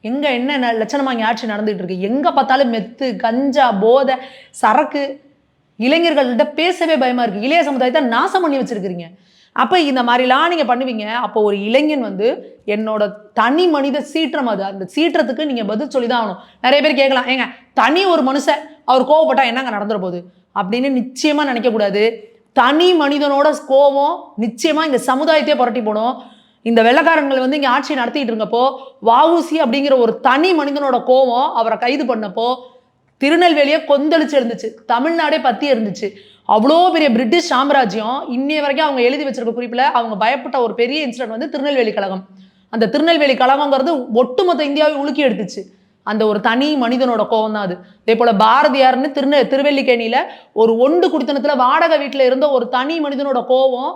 எங்கே என்ன லட்சணமாக இங்கே ஆட்சி நடந்துகிட்டு இருக்கு? எங்கே பார்த்தாலும் மெத்து, கஞ்சா, போதை, சரக்கு. இளைஞர்கள்கிட்ட பேசவே பயமாக இருக்குது. இளைய சமுதாயத்தை நாசம் பண்ணி வச்சுருக்கிறீங்க. அப்போ இந்த மாதிரிலாம் நீங்கள் பண்ணுவீங்க. அப்போ ஒரு இளைஞன் வந்து என்னோட தனி மனித சீற்றம் அது, அந்த சீற்றத்துக்கு நீங்கள் பதில் சொல்லி தான் ஆகணும். நிறைய பேர் கேட்கலாம், ஏங்க தனி ஒரு மனுஷன் அவர் கோவப்பட்டா என்னங்க நடந்துற போகுது அப்படின்னு நிச்சயமாக நினைக்கக்கூடாது. தனி மனிதனோட கோபம் நிச்சயமாக இந்த சமுதாயத்தையே புரட்டி போடும். இந்த வெள்ளைக்காரங்களை வந்து இங்கே ஆட்சி நடத்திட்டு இருக்கப்போ வஉசி அப்படிங்கிற ஒரு தனி மனிதனோட கோபம் அவரை கைது பண்ணப்போ திருநெல்வேலியை கொந்தளிச்சு இருந்துச்சு, தமிழ்நாடே பற்றி இருந்துச்சு. அவ்வளோ பெரிய பிரிட்டிஷ் சாம்ராஜ்யம் இன்னைய வரைக்கும் அவங்க எழுதி வச்சிருக்க குறிப்பில் அவங்க பயப்பட்ட ஒரு பெரிய இன்சிடென்ட் வந்து திருநெல்வேலி கழகம். அந்த திருநெல்வேலி கழகங்கிறது ஒட்டுமொத்த இந்தியாவை உலுக்கி எடுத்துச்சு. அந்த ஒரு தனி மனிதனோட கோவம் தான் அது. அதே போல பாரதியார்னு திருவல்லிக்கேணியில ஒரு ஒண்டு குடித்தனத்துல வாடகை வீட்டில் இருந்த ஒரு தனி மனிதனோட கோவம்,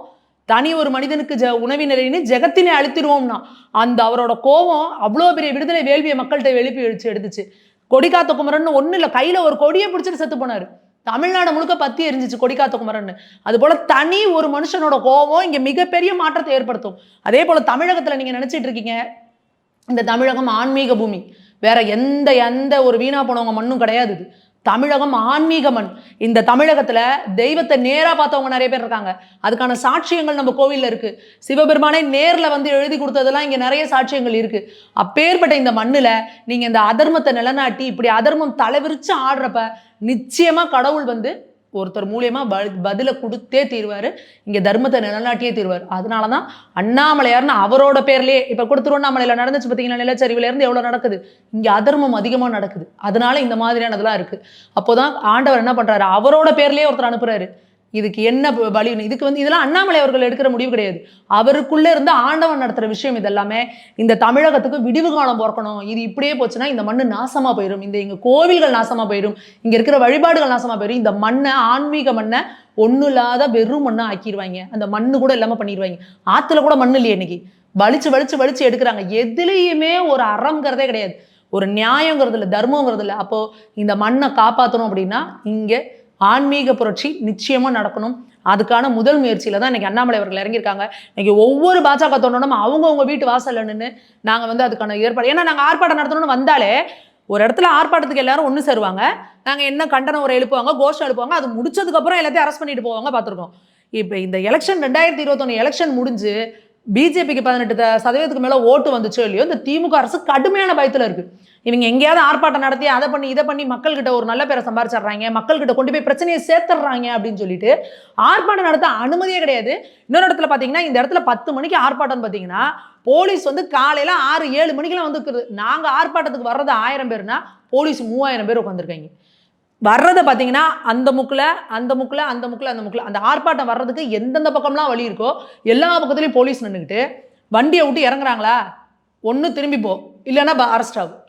தனி ஒரு மனிதனுக்கு உணவினரின்னு ஜெகத்தினை அழுத்திடுவோம்னா அந்த அவரோட கோவம் அவ்வளோ பெரிய விடுதலை வேள்வியை மக்கள்கிட்ட எழுப்பி எடுத்துச்சு. கொடிக்காத்த குமரன் ஒன்றும் இல்லை, கையில ஒரு கொடியை பிடிச்சிட்டு செத்து போனாரு. தமிழ்நாடு முழுக்க பத்தி எரிஞ்சிச்சு கொடிக்காத்த குமரன். அது போல தனி ஒரு மனுஷனோட கோபம் இங்க மிகப்பெரிய மாற்றத்தை ஏற்படுத்தும். அதே போல தமிழகத்துல நீங்க நினைச்சிட்டு இருக்கீங்க இந்த தமிழகம் ஆன்மீக பூமி, வேற எந்த ஒரு வீணா போனவங்க மண்ணும் கிடையாது. இது தமிழகம் ஆன்மீக மண். இந்த தமிழகத்துல தெய்வத்தை நேரா பார்த்தவங்க நிறைய பேர் இருக்காங்க. அதுக்கான சாட்சியங்கள் நம்ம கோவில்ல இருக்கு. சிவபெருமானே நேர்ல வந்து எழுதி கொடுத்ததெல்லாம் இங்க நிறைய சாட்சியங்கள் இருக்கு. அப்பேற்பட்ட இந்த மண்ணுல நீங்க இந்த அதர்மத்தை நிலநாட்டி இப்படி அதர்மம் தலைவிரிச்சு ஆடுறப்ப நிச்சயமா கடவுள் வந்து ஒருத்தர் மூலியமா பதில கொடுத்தே தீர்வாரு. இங்க தர்மத்தை நிலநாட்டியே தீர்வார். அதனாலதான் அண்ணாமலையார்னு அவரோட பேர்லயே இப்ப கூட திருவண்ணாமலையில நடந்துச்சு பார்த்தீங்கன்னா, நிலச்சரிவுல இருந்து எவ்வளவு நடக்குது, இங்க அதர்மம் அதிகமா நடக்குது. அதனால இந்த மாதிரியானதெல்லாம் இருக்கு. அப்போதான் ஆண்டவர் என்ன பண்றாரு, அவரோட பேர்லயே ஒருத்தர் அனுப்புறாரு. இதுக்கு என்ன வழி, இதுக்கு வந்து இதெல்லாம் அண்ணாமலை அவர்கள் எடுக்கிற முடிவு கிடையாது. அவருக்குள்ள இருந்து ஆண்டவன் நடத்துற விஷயம் இதெல்லாமே. இந்த தமிழகத்துக்கு விடிவு காலம் பிறக்கணும். இது இப்படியே போச்சுன்னா இந்த மண்ணு நாசமா போயிடும், இந்த இங்க கோவில்கள் நாசமா போயிடும், இங்க இருக்கிற வழிபாடுகள் நாசமா போயிடும், இந்த மண்ணை ஆன்மீக மண்ணை ஒன்றும் இல்லாத வெறும் மண்ணை ஆக்கிடுவாங்க, அந்த மண்ணு கூட இல்லாம பண்ணிடுவாங்க. ஆத்துல கூட மண்ணு இல்லையே இன்னைக்கு, வலிச்சு எடுக்கிறாங்க. எதுலேயுமே ஒரு அறம்ங்கிறதே கிடையாது, ஒரு நியாயங்கிறது இல்லை, தர்மங்கிறது இல்லை. அப்போ இந்த மண்ணை காப்பாற்றணும் அப்படின்னா இங்கே ஆன்மீக புரட்சி நிச்சயமா நடக்கணும். அதுக்கான முதல் முயற்சியில தான் இன்னைக்கு அண்ணாமலை அவர்கள் இறங்கியிருக்காங்க. இன்னைக்கு ஒவ்வொரு பாஜக தொண்டனும் அவங்கவுங்க வீட்டு வாசல்ல நின்று நாங்க வந்து அதுக்கான ஏற்பாடு, ஏன்னா நாங்க ஆர்ப்பாட்டம் நடத்தணும்னு வந்தாலே ஒரு இடத்துல ஆர்ப்பாட்டத்துக்கு எல்லாரும் ஒன்று சேருவாங்க, நாங்க என்ன கண்டனம் ஒரு எழுப்புவாங்க, கோஷம் எழுப்புவாங்க, அது முடிச்சதுக்கு அப்புறம் எல்லாத்தையும் அரெஸ்ட் பண்ணிட்டு போவாங்க. பார்த்துருக்கோம். இப்போ இந்த எலெக்ஷன் 2021 எலெக்ஷன் முடிஞ்சு பிஜேபிக்கு 18% மேல ஓட்டு வந்துச்சோ இல்லையோ, இந்த திமுக அரசு கடுமையான பயத்துல இருக்கு. இவங்க எங்கேயாவது ஆர்ப்பாட்டம் நடத்தி அதை பண்ணி இதை பண்ணி மக்கள்கிட்ட ஒரு நல்ல பேரை சம்பாரிச்சிடுறாங்க, மக்கள்கிட்ட கொண்டு போய் பிரச்சனையை சேர்த்துடுறாங்க அப்படின்னு சொல்லிட்டு ஆர்ப்பாட்டம் நடத்த அனுமதியே கிடையாது. இன்னொரு இடத்துல பார்த்தீங்கன்னா, இந்த இடத்துல 10 மணிக்கு ஆர்ப்பாட்டம் பார்த்தீங்கன்னா போலீஸ் வந்து காலையில 6-7 மணிக்கெல்லாம் வந்து, நாங்க ஆர்ப்பாட்டத்துக்கு வர்றது 1000 பேர்னா போலீஸ் 3000 பேர் உட்காந்துருக்காங்க. வர்றதை பார்த்தீங்கன்னா அந்த முக்கில் அந்த ஆர்ப்பாட்டம் வர்றதுக்கு எந்தெந்த பக்கம்லாம் வழி இருக்கோ எல்லா பக்கத்துலையும் போலீஸ் நின்றுக்கிட்டு வண்டியை விட்டு இறங்குறாங்களா, ஒன்று திரும்பி போ, இல்லைன்னா அரெஸ்ட் ஆகும்.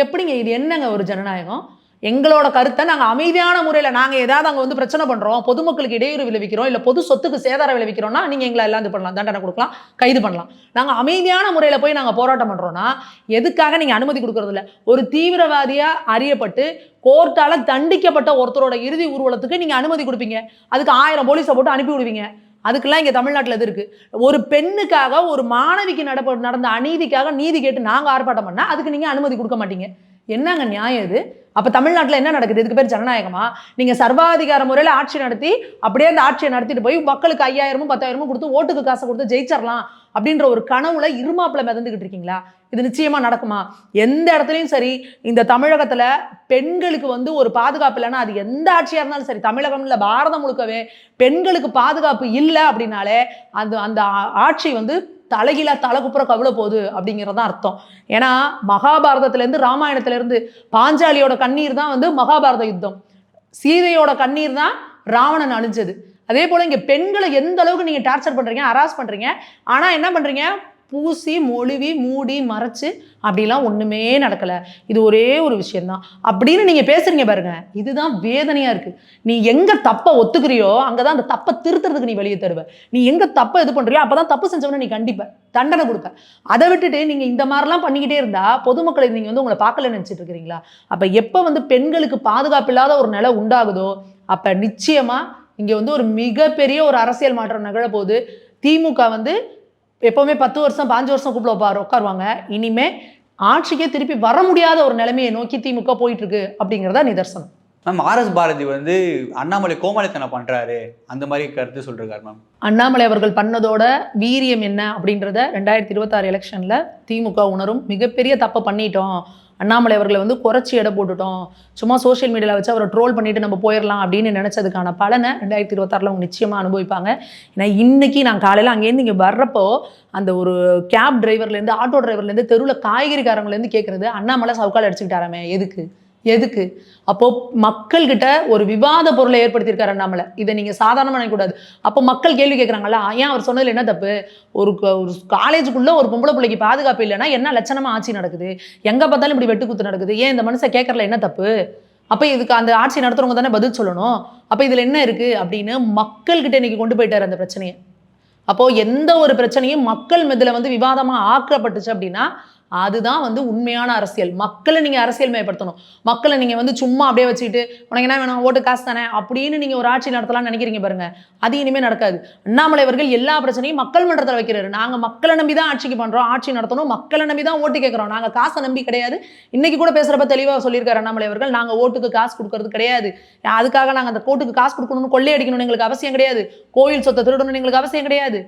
எப்படிங்க இது, என்னங்க ஒரு ஜனநாயகம்? எங்களோட கருத்தை நாங்கள் அமைதியான முறையில், நாங்கள் ஏதாவது அங்கே வந்து பிரச்சனை பண்ணுறோம், பொதுமக்களுக்கு இடையூறு விளைவிக்கிறோம், இல்லை பொது சொத்துக்கு சேதாரம் விளைவிக்கிறோம்னா நீங்கள் எங்களை எல்லாம் இது பண்ணலாம், தண்டனை கொடுக்கலாம், கைது பண்ணலாம். நாங்கள் அமைதியான முறையில் போய் நாங்கள் போராட்டம் பண்ணுறோன்னா எதுக்காக நீங்கள் அனுமதி கொடுக்கறது இல்லை? ஒரு தீவிரவாதியாக அறியப்பட்டு கோர்ட்டால் தண்டிக்கப்பட்ட ஒருத்தரோட இறுதி ஊர்வலத்துக்கு நீங்கள் அனுமதி கொடுப்பீங்க, அதுக்கு 1000 போலீஸை போட்டு அனுப்பி விடுவீங்க. அதுக்கெல்லாம் இங்கே தமிழ்நாட்டில் இது இருக்குது. ஒரு பெண்ணுக்காக, ஒரு மாணவிக்கு நடந்த அநீதிக்காக நீதி கேட்டு நாங்கள் ஆர்ப்பாட்டம் பண்ணால் அதுக்கு நீங்கள் அனுமதி கொடுக்க மாட்டீங்க. என்னங்க நியாயம் இது? அப்போ தமிழ்நாட்டில் என்ன நடக்குது? இதுக்கு பேர் ஜனநாயகமா? நீங்கள் சர்வாதிகார முறையில் ஆட்சி நடத்தி அப்படியே அந்த ஆட்சியை நடத்திட்டு போய் மக்களுக்கு 5000 10,000 கொடுத்து ஓட்டுக்கு காசை கொடுத்து ஜெயிச்சிடலாம் அப்படின்ற ஒரு கனவுல இருமாப்பில் மிதந்துக்கிட்டு இருக்கீங்களா? இது நிச்சயமா நடக்குமா? எந்த இடத்துலையும் சரி, இந்த தமிழகத்துல பெண்களுக்கு வந்து ஒரு பாதுகாப்பு இல்லைன்னா, அது எந்த ஆட்சியா இருந்தாலும் சரி, தமிழகம் இல்லை பாரதம் முழுக்கவே பெண்களுக்கு பாதுகாப்பு இல்லை அப்படின்னாலே அந்த ஆட்சி வந்து தலைகீழா தலைக்குப்புற கவிழ போகுது அப்படிங்கிறதான் அர்த்தம். ஏன்னா மகாபாரதத்திலேருந்து ராமாயணத்திலேருந்து பாஞ்சாலியோட கண்ணீர் தான் வந்து மகாபாரத யுத்தம், சீதையோட கண்ணீர் தான் ராவணன் அழிஞ்சது. அதே போல இங்க பெண்களை எந்த அளவுக்கு நீங்க டார்ச்சர் பண்றீங்க, ஹராஸ் பண்றீங்க, ஆனா என்ன பண்றீங்க, பூசி மொழிவி மூடி மறைச்சு அப்படிலாம் ஒண்ணுமே நடக்கல, இது ஒரே ஒரு விஷயம்தான் அப்படின்னு நீங்க பேசுறீங்க பாருங்க. இதுதான் வேதனையா இருக்கு. நீ எங்க தப்ப ஒத்துக்கிறியோ அங்கதான் அந்த தப்பை திருத்துறதுக்கு நீ வெளியே தருவ. நீ எங்க தப்ப இது பண்றியோ அப்பதான் தப்பு செஞ்சவன நீ கண்டிப்ப தண்டனை கொடுப்ப. அதை விட்டுட்டு நீங்க இந்த மாதிரிலாம் பண்ணிக்கிட்டே இருந்தா பொதுமக்களை நீங்க வந்து உங்களை பார்க்கல நினைச்சிட்டு இருக்கிறீங்களா? அப்ப எப்ப வந்து பெண்களுக்கு பாதுகாப்பு இல்லாத ஒரு நிலை உண்டாகுதோ அப்ப நிச்சயமா இங்க வந்து ஒரு மிகப்பெரிய ஒரு அரசியல் மாற்றம் நிகழ போகுது. திமுக வந்து எப்பவுமே 10 வருஷம் 5 வருஷம் கூப்பிட உட்காருவாங்க. இனிமே ஆட்சிக்கே திருப்பி வர முடியாத ஒரு நிலைமையை நோக்கி திமுக போயிட்டு இருக்கு அப்படிங்கிறதா நிதர்சனம். மேம் ஆர்எஸ் பாரதி வந்து அண்ணாமலை கோமாளித்தனம் பண்றாரு அந்த மாதிரி கருத்து சொல்றாரு மேம். அண்ணாமலை அவர்கள் பண்ணதோட வீரியம் என்ன அப்படின்றத 2026 எலெக்ஷன்ல திமுக உணரும். மிகப்பெரிய தப்பை பண்ணிட்டோம், அண்ணாமலை அவர்களை வந்து குறைச்சி எடை போட்டுட்டோம், சும்மா சோஷியல் மீடியாவில் வச்சு அவரை ட்ரோல் பண்ணிட்டு நம்ம போயிடலாம் அப்படின்னு நினைச்சதுக்கான பலனை 2026 அவங்க நிச்சயமாக அனுபவிப்பாங்க. ஏன்னா இன்னைக்கு நான் காலையில் அங்கேருந்து இங்கே வர்றப்போ அந்த ஒரு கேப் டிரைவர்லேருந்து ஆட்டோ டிரைவர்லேருந்து தெருவில் காய்கறிக்காரங்கலேருந்து கேட்குறது அண்ணாமலை சவுக்கால் அடிச்சுக்கிட்டாராமே எதுக்கு அப்போ மக்கள்கிட்ட ஒரு விவாத பொருளை ஏற்படுத்தியிருக்காரு அண்ணாமலை. இதை நீங்க சாதாரணமா நினைக்கக்கூடாது. அப்போ மக்கள் கேள்வி கேட்கறாங்கல்ல, ஏன் அவர் சொன்னதுல என்ன தப்பு? ஒரு காலேஜுக்குள்ள ஒரு பொம்பளை பிள்ளைக்கு பாதுகாப்பு இல்லைன்னா என்ன லட்சணமா ஆட்சி நடக்குது? எங்க பார்த்தாலும் இப்படி வெட்டுக்குத்து நடக்குது, ஏன் இந்த மனுஷன் கேட்கறதுல என்ன தப்பு? அப்ப இதுக்கு அந்த ஆட்சி நடத்துறவங்க தானே பதில் சொல்லணும். அப்ப இதுல என்ன இருக்கு அப்படின்னு மக்கள்கிட்ட இன்னைக்கு கொண்டு போயிட்டாரு அந்த பிரச்சனையை. அப்போ எந்த ஒரு பிரச்சனையும் மக்கள் மெதுல வந்து விவாதமா ஆக்கப்பட்டுச்சு அப்படின்னா அதுதான் வந்து உண்மையான அரசியல். மக்களை நீங்க அரசியல் மயப்படுத்தணும். மக்களை நீங்க வந்து சும்மா அப்படியே வச்சுக்கிட்டு உனக்கு என்ன வேணும், ஓட்டு காசு தானே அப்படின்னு நீங்க ஒரு ஆட்சி நடத்தலாம்னு நினைக்கிறீங்க பாருங்க, அது இனிமே நடக்காது. அண்ணாமலை அவர்கள் எல்லா பிரச்சனையும் மக்கள் மன்றத்தில் வைக்கிறாரு. நாங்க மக்களை நம்பி தான் ஆட்சிக்கு பண்றோம், ஆட்சி நடத்தணும், மக்களை நம்பி தான் ஓட்டு கேட்கிறோம், நாங்க காசை நம்பி கிடையாது. இன்னைக்கு கூட பேசுறப்ப தெளிவாக சொல்லியிருக்காரு அண்ணாமலை அவர்கள், நாங்க ஓட்டுக்கு காசு கொடுக்கறது கிடையாது, அதுக்காக நாங்க அந்த ஓட்டுக்கு காசு கொடுக்கணும்னு கொள்ளையடிக்கணும்னு எங்களுக்கு அவசியம் கிடையாது, கோயில் சொத்தை திருடணும்னு எங்களுக்கு அவசியம் கிடையாது,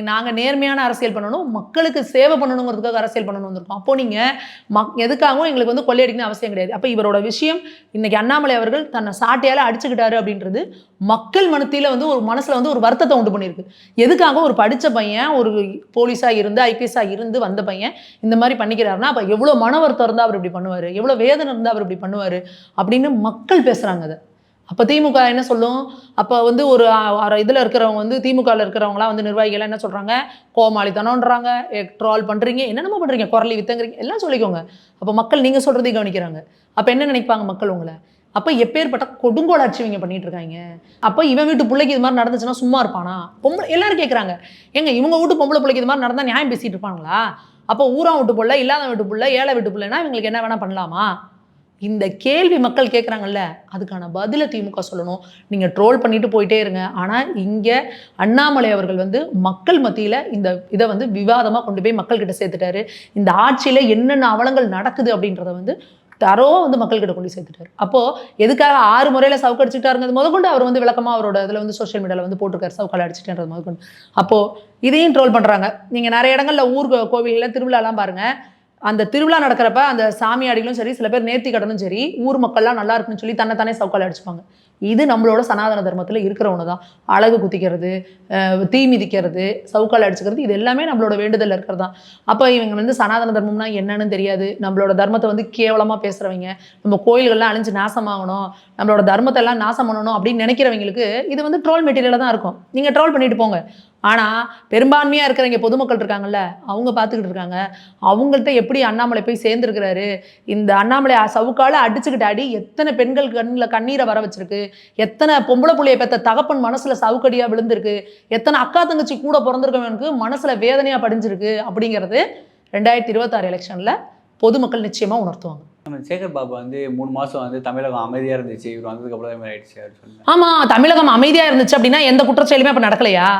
நாங்கள் நேர்மையான அரசியல் பண்ணணும், மக்களுக்கு சேவை பண்ணணுங்கிறதுக்காக அரசியல் பண்ணணும் வந்திருக்கோம். அப்போ நீங்கள் எதுக்காகவும் எங்களுக்கு வந்து கொள்ளையடிக்கணும் அவசியம் கிடையாது. அப்போ இவரோட விஷயம் இன்னைக்கு அண்ணாமலை அவர்கள் தன்னை சாட்டையால் அடிச்சுக்கிட்டாரு அப்படின்றது மக்கள் மனத்தில வந்து ஒரு மனசில் வந்து ஒரு வருத்தத்தை உண்டு பண்ணியிருக்கு. எதுக்காக ஒரு படித்த பையன், ஒரு போலீஸாக இருந்து ஐபிஎஸ்ஸாக இருந்து வந்த பையன் இந்த மாதிரி பண்ணிக்கிறாருன்னா அப்போ எவ்வளோ மன வருத்தம் இருந்தால் அவர் இப்படி பண்ணுவார், எவ்வளோ வேதனை இருந்தால் அவர் இப்படி பண்ணுவார் அப்படின்னு மக்கள் பேசுகிறாங்க. அதை அப்போ திமுக என்ன சொல்லும்? அப்போ வந்து ஒரு இதில் இருக்கிறவங்க வந்து திமுகவில் இருக்கிறவங்களாம் வந்து நிர்வாகிகள்லாம் என்ன சொல்கிறாங்க, கோமாளித்தனம்ன்றாங்க, ட்ரால் பண்ணுறீங்க, என்னென்னமோ பண்ணுறீங்க, குரலி வித்தங்கிறீங்க, எல்லாம் சொல்லிக்கோங்க. அப்போ மக்கள் நீங்கள் சொல்கிறதையும் கவனிக்கிறாங்க. அப்போ என்ன நினைப்பாங்க மக்கள் உங்களை? அப்போ எப்பேற்பட்ட கொடுங்கோலாட்சி இவங்க பண்ணிட்டு இருக்காங்க. அப்போ இவன் வீட்டு பிள்ளைக்கு இது மாதிரி நடந்துச்சுன்னா சும்மா இருப்பானா? பொம்பளை எல்லாரும் கேட்குறாங்க, எங்க இவங்க வீட்டு பொம்பளை பிள்ளைக்கு இது மாதிரி நடந்தால் நியாயம் பேசிட்டு இருப்பாங்களா? அப்போ ஊரா வீட்டு பிள்ளை, இல்லாத வீட்டு பிள்ளை, ஏழை வீட்டு பிள்ளைனா இவங்களுக்கு என்ன வேணால் பண்ணலாமா? இந்த கேள்வி மக்கள் கேட்குறாங்கல்ல, அதுக்கான பதிலை திமுக சொல்லணும். நீங்கள் ட்ரோல் பண்ணிட்டு போயிட்டே இருங்க. ஆனால் இங்கே அண்ணாமலை அவர்கள் வந்து மக்கள் மத்தியில் இந்த இதை வந்து விவாதமாக கொண்டு போய் மக்கள்கிட்ட சேர்த்துட்டாரு. இந்த ஆட்சியில் என்னென்ன அவலங்கள் நடக்குது அப்படின்றத வந்து தரோவாக வந்து மக்கள்கிட்ட கொண்டு சேர்த்துட்டாரு. அப்போது எதுக்காக 6 முறையில் சவுக்கு அடிச்சுட்டாருங்கிறது முதற்கொண்டு அவர் வந்து விளக்கமாக அவரோட இதில் வந்து சோஷியல் மீடியாவில் வந்து போட்டிருக்காரு, சவுக்கால் அடிச்சுட்டேன்றது முதற்கொண்டு. அப்போது இதையும் ட்ரோல் பண்ணுறாங்க. நீங்கள் நிறைய இடங்களில் ஊர் கோவிலில் திருவிழாலாம் பாருங்கள், அந்த திருவிழா நடக்கிறப்ப அந்த சாமியாடிகளும் சரி, சில பேர் நேர்த்தி கடனும் சரி, ஊர் மக்கள்லாம் நல்லா இருக்குன்னு சொல்லி தன்னைத்தானே சவுக்கால் அடிச்சுப்பாங்க. இது நம்மளோட சனாதன தர்மத்தில் இருக்கிற ஒன்று தான். அழகு குத்திக்கிறது, தீ மிதிக்கிறது, சவுக்கால் அடிச்சுக்கிறது, இது எல்லாமே நம்மளோட வேண்டுதல் இருக்கிறது தான். அப்போ இவங்க வந்து சனாதன தர்மம்னா என்னன்னு தெரியாது, நம்மளோட தர்மத்தை வந்து கேவலமாக பேசுகிறவங்க, நம்ம கோயில்கள்லாம் அழிஞ்சு நாசமாகணும், நம்மளோட தர்மத்தை எல்லாம் நாசம் பண்ணணும் அப்படின்னு நினைக்கிறவங்களுக்கு இது வந்து ட்ரோல் மெட்டீரியலாக தான் இருக்கும். நீங்கள் ட்ரோல் பண்ணிட்டு போங்க. ஆனால் பெரும்பான்மையாக இருக்கிறவங்க பொதுமக்கள் இருக்காங்கல்ல, அவங்க பார்த்துக்கிட்டு இருக்காங்க. அவங்கள்ட்ட எப்படி அண்ணாமலை போய் சேர்ந்துருக்கிறாரு, இந்த அண்ணாமலை சவுக்கால் அடிச்சுக்கிட்டு அடி எத்தனை பெண்கள் கண்ணில் கண்ணீரை வர வச்சிருக்கு, எத்தனை பொம்பளை புள்ளையை பெற்ற தகப்பன் மனசில் சவுக்கடியாக விழுந்திருக்கு, எத்தனை அக்கா தங்கச்சி கூட பிறந்திருக்கவனுக்கு மனசில் வேதனையாக படிஞ்சிருக்கு அப்படிங்கிறது 2026 எலெக்ஷனில் பொதுமக்கள் நிச்சயமாக உணர்த்துவாங்க. நம்ம சேகர் பாபு வந்து 3 மாதம் வந்து தமிழகம் அமைதியாக இருந்துச்சு, இவர் வந்ததுக்கு அப்புறம் ஆயிடுச்சு அப்படின்னு. ஆமாம், தமிழகம் அமைதியாக இருந்துச்சு அப்படின்னா எந்த குற்றச்செயலுமே அப்போ நடக்கலையா?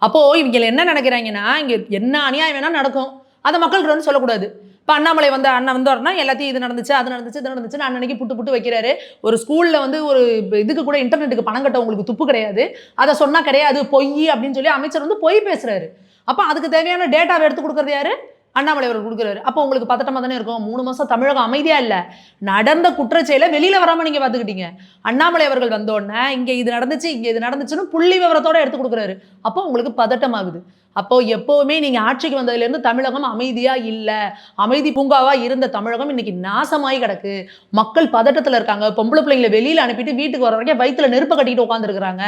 அப்போது இவங்க என்ன நினைக்கிறாங்கன்னா, இங்கே என்ன அநியாயம் வேணால் நடக்கும், அதை மக்கள்கிட்ட வந்து சொல்லக்கூடாது. இப்போ அண்ணாமலை வந்து அண்ணன் வந்தார்னா எல்லாத்தையும் இது நடந்துச்சு, அது நடந்துச்சு, இது நடந்துச்சுன்னு அன்னைக்கு புட்டு வைக்கிறாரு. ஒரு ஸ்கூலில் வந்து ஒரு இதுக்கு கூட இன்டர்நெட்டுக்கு பணம் கட்ட உங்களுக்கு துப்பு கிடையாது, அதை சொன்னால் கிடையாது, பொய் அப்படின்னு சொல்லி அமைச்சர் வந்து பொய் பேசுகிறாரு. அப்போ அதுக்கு தேவையான டேட்டாவை எடுத்து கொடுக்குறது யாரு? அண்ணாமலை அவர்கள் கொடுக்குறாரு. அப்போ உங்களுக்கு பதட்டமாக தானே இருக்கும். 3 மாதம் தமிழகம் அமைதியாக இல்லை, நடந்த குற்றச்செயலை வெளியில் வராமல் நீங்கள் பார்த்துக்கிட்டீங்க. அண்ணாமலை அவர்கள் வந்தோடனே இங்கே இது நடந்துச்சு, இங்கே இது நடந்துச்சுன்னு புள்ளி விவரத்தோடு எடுத்து கொடுக்குறாரு. அப்போ உங்களுக்கு பதட்டமாகுது. அப்போ எப்போவுமே நீங்கள் ஆட்சிக்கு வந்ததுலேருந்து தமிழகம் அமைதியாக இல்லை, அமைதி பூங்காவாக இருந்த தமிழகம் இன்னைக்கு நாசமாகி கிடக்கு. மக்கள் பதட்டத்தில் இருக்காங்க. பொம்பளை பிள்ளைங்களை வெளியில் அனுப்பிட்டு வீட்டுக்கு வர வரைக்கும் வயிற்றுல நெருப்பை கட்டிட்டு உட்காந்துருக்குறாங்க.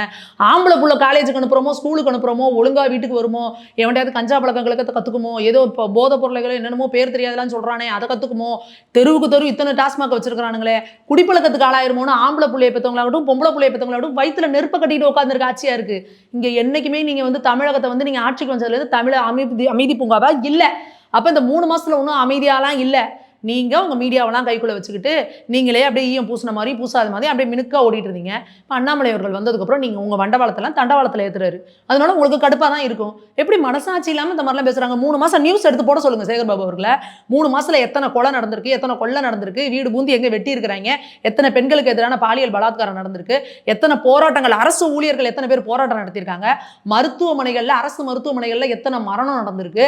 ஆம்பளை புள்ள காலேஜுக்கு அனுப்புகிறோமோ, ஸ்கூலுக்கு அனுப்புகிறோமோ, ஒழுங்காக வீட்டுக்கு வருமோ, எவன்டையாவது கஞ்சா பழக்கங்களுக்கு கற்றுக்குமோ, ஏதோ இப்போ போதை பொருளைகளோ என்னென்னமோ பேர் தெரியாதெல்லாம் சொல்கிறானே அதை கற்றுக்குமோ, தெருவுக்கு தெரு இத்தனை டாஸ்மாக் வச்சிருக்கிறானுங்களே, குடிப்பழக்கத்துக்கு ஆளாயிருமோன்னு ஆம்பளை பிள்ளையை பெற்றவங்களாகட்டும் பொம்பளை பிள்ளையை பெற்றவங்களாகட்டும் வயிற்றுல நெருப்பை கட்டிட்டு உட்காந்துருக்க ஆட்சியாக இருக்குது. இங்கே என்றைக்குமே நீங்கள் வந்து தமிழகத்தை வந்து நீங்கள் ஆட்சிக்கு வந்ததுலேருந்து தமிழ அமைதி பூங்காவா இல்லை. அப்போ இந்த 3 மாதத்தில் ஒன்றும் அமைதியாலாம் இல்லை. நீங்கள் உங்கள் மீடியாவெல்லாம் கைக்குள்ளே வச்சுக்கிட்டு நீங்களே அப்படியே ஈயம் பூசின மாதிரி பூசாத மாதிரி அப்படியே மினுக்கா ஓடிட்டு இருந்தீங்க. இப்போ அண்ணாமலை அவர்கள் வந்ததுக்கப்புறம் நீங்கள் உங்கள் வண்டவாளத்தெல்லாம் தண்டவாளத்தில் ஏற்றுறாரு. அதனால உங்களுக்கு கடுப்பாக தான் இருக்கும். எப்படி மனசாட்சி இல்லாமல் இந்த மாதிரிலாம் பேசுகிறாங்க? 3 மாதம் நியூஸ் எடுத்து போட சொல்லுங்கள் சேகர் பாபு அவர்களை. 3 மாதத்தில் எத்தனை கொலை நடந்திருக்கு, எத்தனை கொள்ளை நடந்திருக்கு, வீடு பூந்து எங்கே வெட்டி இருக்கிறாங்க, எத்தனை பெண்களுக்கு எதிரான பாலியல் பலாத்காரம் நடந்திருக்கு, எத்தனை போராட்டங்கள், அரசு ஊழியர்கள் எத்தனை பேர் போராட்டம் நடத்தியிருக்காங்க, மருத்துவமனைகளில் அரசு மருத்துவமனைகளில் எத்தனை மரணம் நடந்திருக்கு,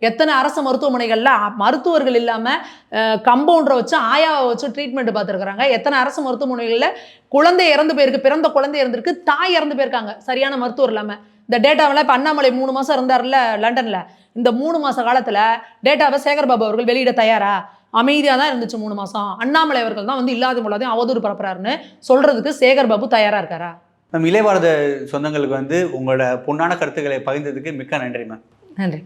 எத்தனை அரசு மருத்துவமனைகளில் மருத்துவர்கள் இல்லாமல் கம்பவுண்டரை வச்சு ஆயாவை வச்சு ட்ரீட்மெண்ட் பார்த்துருக்குறாங்க, எத்தனை அரசு மருத்துவமனைகளில் குழந்தை இறந்து போயிருக்கு, பிறந்த குழந்தை இறந்துருக்கு, தாய் இறந்து போயிருக்காங்க சரியான மருத்துவர் இல்லாமல். இந்த டேட்டாவெல்லாம் இப்போ அண்ணாமலை 3 மாதம் இருந்தார்ல லண்டனில், இந்த 3 மாத காலத்தில் டேட்டாவை சேகர் பாபு அவர்கள் வெளியிட தயாரா? அமைதியாக தான் இருந்துச்சு 3 மாதம். அண்ணாமலை அவர்கள் தான் வந்து இல்லாத முல்லாதையும் அவதூறு பரப்புறாருன்னு சொல்கிறதுக்கு சேகர் பாபு தயாராக இருக்காரா? மேம், இளைய பாரத சொந்தங்களுக்கு வந்து உங்களோட பொன்னான கருத்துக்களை பகிர்ந்ததுக்கு மிக்க நன்றி மேம். நன்றி.